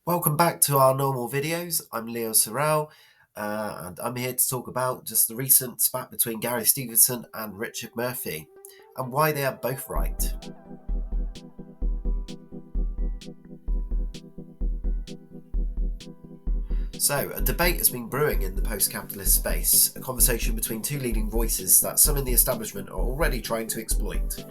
Welcome back to our normal videos. I'm Leo Sorrell, and I'm here to talk about just the recent spat between Gary Stevenson and Richard Murphy and why they are both right. So, a debate has been brewing in the post-capitalist space, a conversation between two leading voices that some in the establishment are already trying to exploit.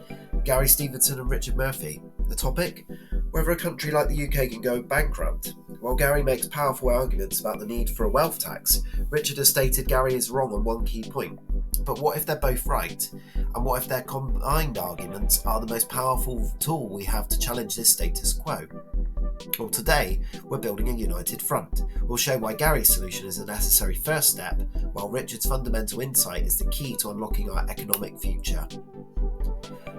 Gary Stevenson and Richard Murphy. The topic? Whether a country like the UK can go bankrupt. While Gary makes powerful arguments about the need for a wealth tax, Richard has stated Gary is wrong on one key point. But what if they're both right? And what if their combined arguments are the most powerful tool we have to challenge this status quo? Well, today, we're building a united front. We'll show why Gary's solution is a necessary first step, while Richard's fundamental insight is the key to unlocking our economic future.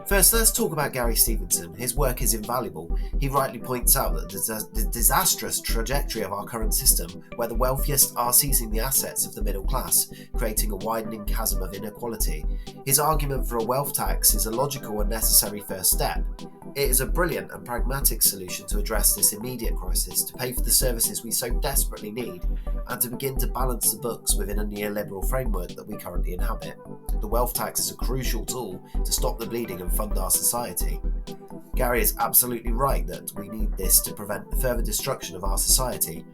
First, let's talk about Gary Stevenson. His work is invaluable. He rightly points out that the disastrous trajectory of our current system, where the wealthiest are seizing the assets of the middle class, creating a widening chasm of inequality. His argument for a wealth tax is a logical and necessary first step. It is a brilliant and pragmatic solution to address this immediate crisis, to pay for the services we so desperately need, and to begin to balance the books within a neoliberal framework that we currently inhabit. The wealth tax is a crucial tool to stop the bleeding and fund our society. Gary is absolutely right that we need this to prevent the further destruction of our society.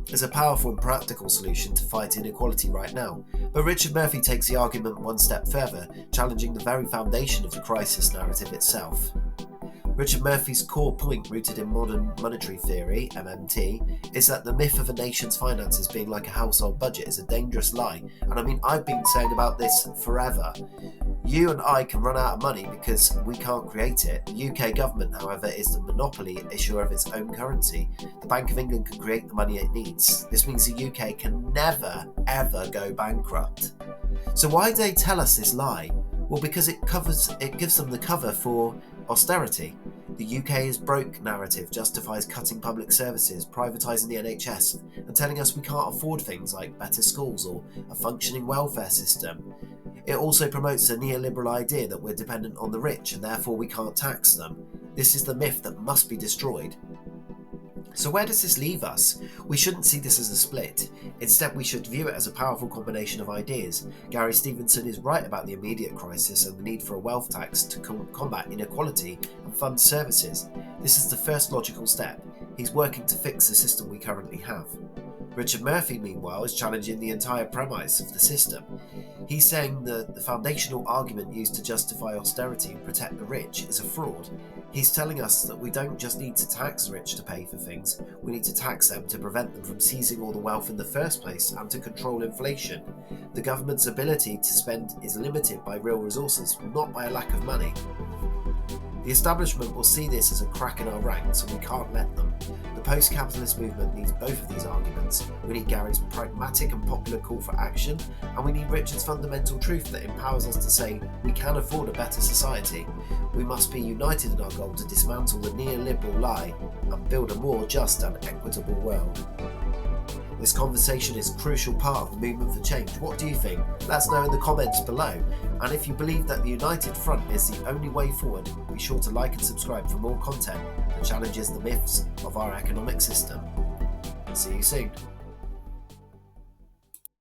It's a powerful and practical solution to fight inequality right now, but Richard Murphy takes the argument one step further, challenging the very foundation of the crisis narrative itself. Richard Murphy's core point, rooted in modern monetary theory, MMT, is that the myth of a nation's finances being like a household budget is a dangerous lie. And I mean, I've been saying about this forever. You and I can run out of money because we can't create it. The UK government, however, is the monopoly issuer of its own currency. The Bank of England can create the money it needs. This means the UK can never, ever go bankrupt. So why do they tell us this lie? Well, because it gives them the cover for austerity. The UK is broke narrative justifies cutting public services, privatising the NHS, and telling us we can't afford things like better schools or a functioning welfare system. It also promotes a neoliberal idea that we're dependent on the rich and therefore we can't tax them. This is the myth that must be destroyed. So where does this leave us? We shouldn't see this as a split. Instead, we should view it as a powerful combination of ideas. Gary Stevenson is right about the immediate crisis and the need for a wealth tax to combat inequality and fund services. This is the first logical step. He's working to fix the system we currently have. Richard Murphy, meanwhile, is challenging the entire premise of the system. He's saying that the foundational argument used to justify austerity and protect the rich is a fraud. He's telling us that we don't just need to tax the rich to pay for things, we need to tax them to prevent them from seizing all the wealth in the first place and to control inflation. The government's ability to spend is limited by real resources, not by a lack of money. The establishment will see this as a crack in our ranks and we can't let them. The post-capitalist movement needs both of these arguments. We need Gary's pragmatic and popular call for action, and we need Richard's fundamental truth that empowers us to say we can afford a better society. We must be united in our goal to dismantle the neoliberal lie and build a more just and equitable world. This conversation is a crucial part of the movement for change. What do you think? Let us know in the comments below. And if you believe that the united front is the only way forward, be sure to like and subscribe for more content that challenges the myths of our economic system. See you soon.